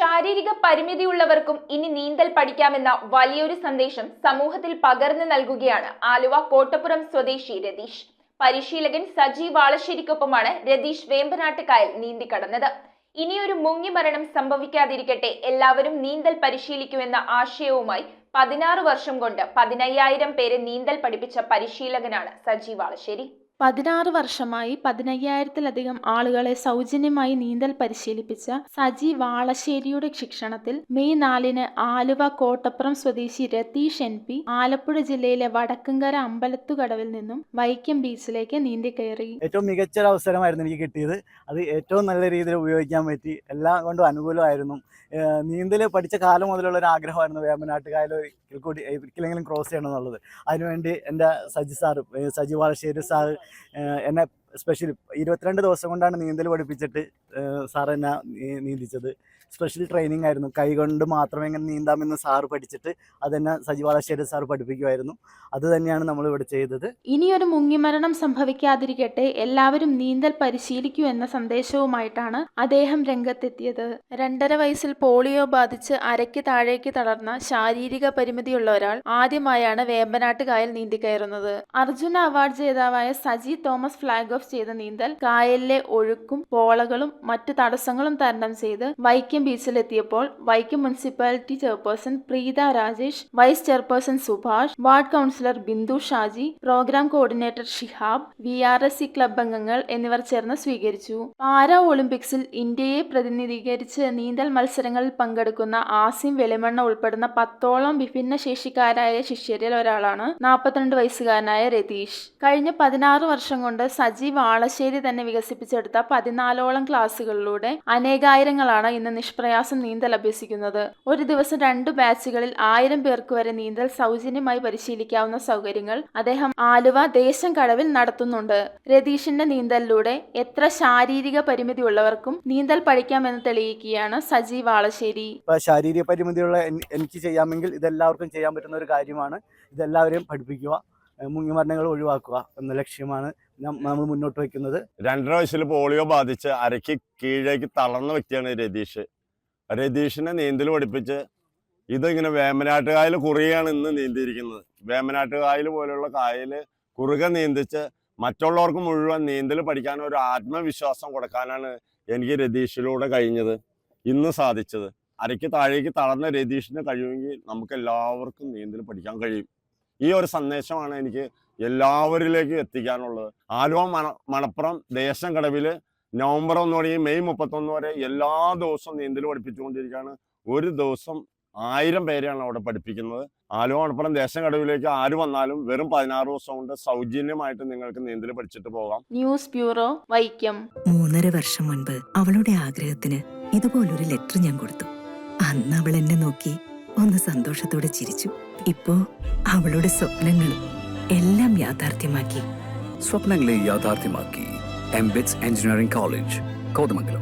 ശാരീരിക പരിമിതിയുള്ളവർക്കും ഇനി നീന്തൽ പഠിക്കാമെന്ന വലിയൊരു സന്ദേശം സമൂഹത്തിൽ പകർന്നു നൽകുകയാണ് ആലുവ കോട്ടപ്പുറം സ്വദേശി രതീഷ്. പരിശീലകൻ സജി വാളശ്ശേരിക്കൊപ്പമാണ് രതീഷ് വേമ്പനാട്ട് കായൽ നീന്തിക്കടന്നത്. ഇനിയൊരു മുങ്ങിമരണം സംഭവിക്കാതിരിക്കട്ടെ, എല്ലാവരും നീന്തൽ പരിശീലിക്കുമെന്ന ആശയവുമായി 16 വർഷം കൊണ്ട് 15,000 പേരെ നീന്തൽ പഠിപ്പിച്ച പരിശീലകനാണ് സജി വാളശ്ശേരി. 16 വർഷമായി 15,000-ലധികം ആളുകളെ സൗജന്യമായി നീന്തൽ പരിശീലിപ്പിച്ച സജി വാളശ്ശേരിയുടെ ശിക്ഷണത്തിൽ മെയ് 4-ന് ആലുവ കോട്ടപ്പുറം സ്വദേശി രതീഷ് NP ആലപ്പുഴ ജില്ലയിലെ വടക്കുംകര അമ്പലത്തുകടവിൽ നിന്നും വൈക്കം ബീച്ചിലേക്ക് നീന്തിക്കയറി. ഏറ്റവും മികച്ച അവസരമായിരുന്നു എനിക്ക് കിട്ടിയത്. അത് ഏറ്റവും നല്ല രീതിയിൽ ഉപയോഗിക്കാൻ പറ്റി. എല്ലാം കൊണ്ടും അനുകൂലമായിരുന്നു. നീന്തൽ പഠിച്ച കാലം മുതലുള്ള ഒരു ആഗ്രഹമായിരുന്നു വേമ്പനാട്ട് കായൽ ഒരിക്കലെങ്കിലും ക്രോസ് ചെയ്യണം എന്നുള്ളത്. അതിനുവേണ്ടി എൻ്റെ സജി വാളശ്ശേരി സാർ എന്നെ സ്പെഷ്യൽ 22 ദിവസം കൊണ്ടാണ് നീന്തൽ പഠിപ്പിച്ചിട്ട് സാർ എന്നെ നീന്തിച്ചത്. സ്പെഷ്യൽ ട്രെയിനിങ് ആയിരുന്നു. കൈകൊണ്ട് മാത്രമേ എങ്ങനെ നീന്താമെന്ന് സാറ് പഠിച്ചിട്ട് അതെന്നെ സജി വാളശ്ശേരി സാർ പഠിപ്പിക്കുമായിരുന്നു. അത് തന്നെയാണ് നമ്മളിവിടെ ചെയ്തത്. ഇനിയൊരു മുങ്ങിമരണം സംഭവിക്കാതിരിക്കട്ടെ, എല്ലാവരും നീന്തൽ പരിശീലിക്കൂ എന്ന സന്ദേശവുമായിട്ടാണ് അദ്ദേഹം രംഗത്തെത്തിയത്. 2.5 വയസ്സിൽ പോളിയോ ബാധിച്ച് അരയ്ക്ക് താഴേക്ക് തളർന്ന ശാരീരിക പരിമിതിയുള്ള ഒരാൾ ആദ്യമായാണ് വേമ്പനാട്ട് കായൽ നീന്തിക്കയറുന്നത്. അർജുന അവാർഡ് ജേതാവായ സജി തോമസ് ഫ്ലാഗ് ഓഫ് ചെയ്ത നീന്തൽ കായലിലെ ഒഴുക്കും പോളകളും മറ്റു തടസ്സങ്ങളും തരണം ചെയ്ത് വൈക്കം ബീച്ചിലെത്തിയപ്പോൾ Vaikom municipality chairperson Preetha Rajesh, vice chairperson Subhash, ward councillor Bindu Shaji, programme coordinator Shihab, VRSC club അംഗങ്ങൾ എന്നിവർ ചേർന്ന് സ്വീകരിച്ചു. പാരാ ഒളിമ്പിക്സിൽ ഇന്ത്യയെ പ്രതിനിധീകരിച്ച് നീന്തൽ മത്സരങ്ങളിൽ പങ്കെടുക്കുന്ന ആസിം വെളിമണ്ണ ഉൾപ്പെടുന്ന 10ഓളം വിഭിന്നശേഷിക്കാരായ ശിഷ്യരിൽ ഒരാളാണ് 42 വയസ്സുകാരനായ രതീഷ്. കഴിഞ്ഞ 16 വർഷം കൊണ്ട് സജി വാളശ്ശേരി തന്നെ വികസിപ്പിച്ചെടുത്ത 14ഓളം ക്ലാസുകളിലൂടെ അനേകായിരങ്ങളാണ് ഇന്ന് നിഷ്പ്രയാസം നീന്തൽ അഭ്യസിക്കുന്നത്. ഒരു ദിവസം 2 ബാച്ചുകളിൽ 1000 പേർക്ക് വരെ നീന്തൽ സൗജന്യമായി പരിശീലിക്കാവുന്ന സൗകര്യങ്ങൾ അദ്ദേഹം ആലുവ ദേശം കടവിൽ നടത്തുന്നുണ്ട്. രതീഷിന്റെ നീന്തലിലൂടെ എത്ര ശാരീരിക പരിമിതി ഉള്ളവർക്കും നീന്തൽ പഠിക്കാമെന്ന് തെളിയിക്കുകയാണ് സജി വാളശ്ശേരി. ശാരീരിക പരിമിതിയുള്ള എനിക്ക് ചെയ്യാമെങ്കിൽ ഇതെല്ലാവർക്കും ചെയ്യാൻ പറ്റുന്ന ഒരു കാര്യമാണ്. ഇതെല്ലാവരെയും പഠിപ്പിക്കുക, മുങ്ങിമരണങ്ങൾ ഒഴിവാക്കുക എന്ന ലക്ഷ്യമാണ് നമ്മൾ മുന്നോട്ട് വയ്ക്കുന്നത്. 2.5 വയസ്സിൽ പോളിയോ ബാധിച്ച് അരയ്ക്ക് കീഴേക്ക് തളർന്ന വ്യക്തിയാണ് രതീഷ്. രതീഷിനെ നീന്തൽ പഠിപ്പിച്ച് ഇതിങ്ങനെ വേമ്പനാട്ട് കായൽ കുറുകയാണ് ഇന്ന് നീന്തിയിരിക്കുന്നത്. വേമ്പനാട്ട് കായൽ പോലുള്ള കായൽ കുറുകെ നീന്തിച്ച് മറ്റുള്ളവർക്ക് മുഴുവൻ നീന്തൽ പഠിക്കാൻ ഒരു ആത്മവിശ്വാസം കൊടുക്കാനാണ് എനിക്ക് രതീഷിലൂടെ കഴിഞ്ഞത്, ഇന്ന് സാധിച്ചത്. അരയ്ക്ക് താഴേക്ക് തളർന്ന രതീഷിന് കഴിയുമെങ്കിൽ നമുക്ക് എല്ലാവർക്കും നീന്തൽ പഠിക്കാൻ കഴിയും. ഈ ഒരു സന്ദേശമാണ് എനിക്ക് എല്ലാവരിലേക്കും എത്തിക്കാനുള്ളത്. ആലുവ മണപ്പുറം ദേശം കടവിൽ നവംബർ 1 തുടങ്ങി മെയ് 31 വരെ എല്ലാ ദിവസവും നീന്തൽ പഠിപ്പിച്ചുകൊണ്ടിരിക്കുകയാണ്. ഒരു ദിവസം 1000 പേരെയാണ് അവിടെ പഠിപ്പിക്കുന്നത്. ആലുവ മണപ്പുറം ദേശം കടവിലേക്ക് ആര് വന്നാലും വെറും 16 ദിവസം കൊണ്ട് സൗജന്യമായിട്ട് നിങ്ങൾക്ക് നീന്തൽ പഠിച്ചിട്ട് പോകാം. News bureau, Vaikom. 3.5 വർഷം മുൻപ് അവളുടെ ആഗ്രഹത്തിന് ഇതുപോലൊരു ലെറ്റർ ഞാൻ കൊടുത്തു. അന്ന് അവൾ എന്നെ നോക്കി ഒന്ന് സന്തോഷത്തോടെ ചിരിച്ചു. ഇപ്പോ അവളുടെ സ്വപ്നങ്ങളും എല്ലാം യാഥാർത്ഥ്യമാക്കി. സ്വപ്നങ്ങളെ യാഥാർത്ഥ്യമാക്കി MBITS എഞ്ചിനീയറിംഗ് കോളേജ്, കോതമംഗലം.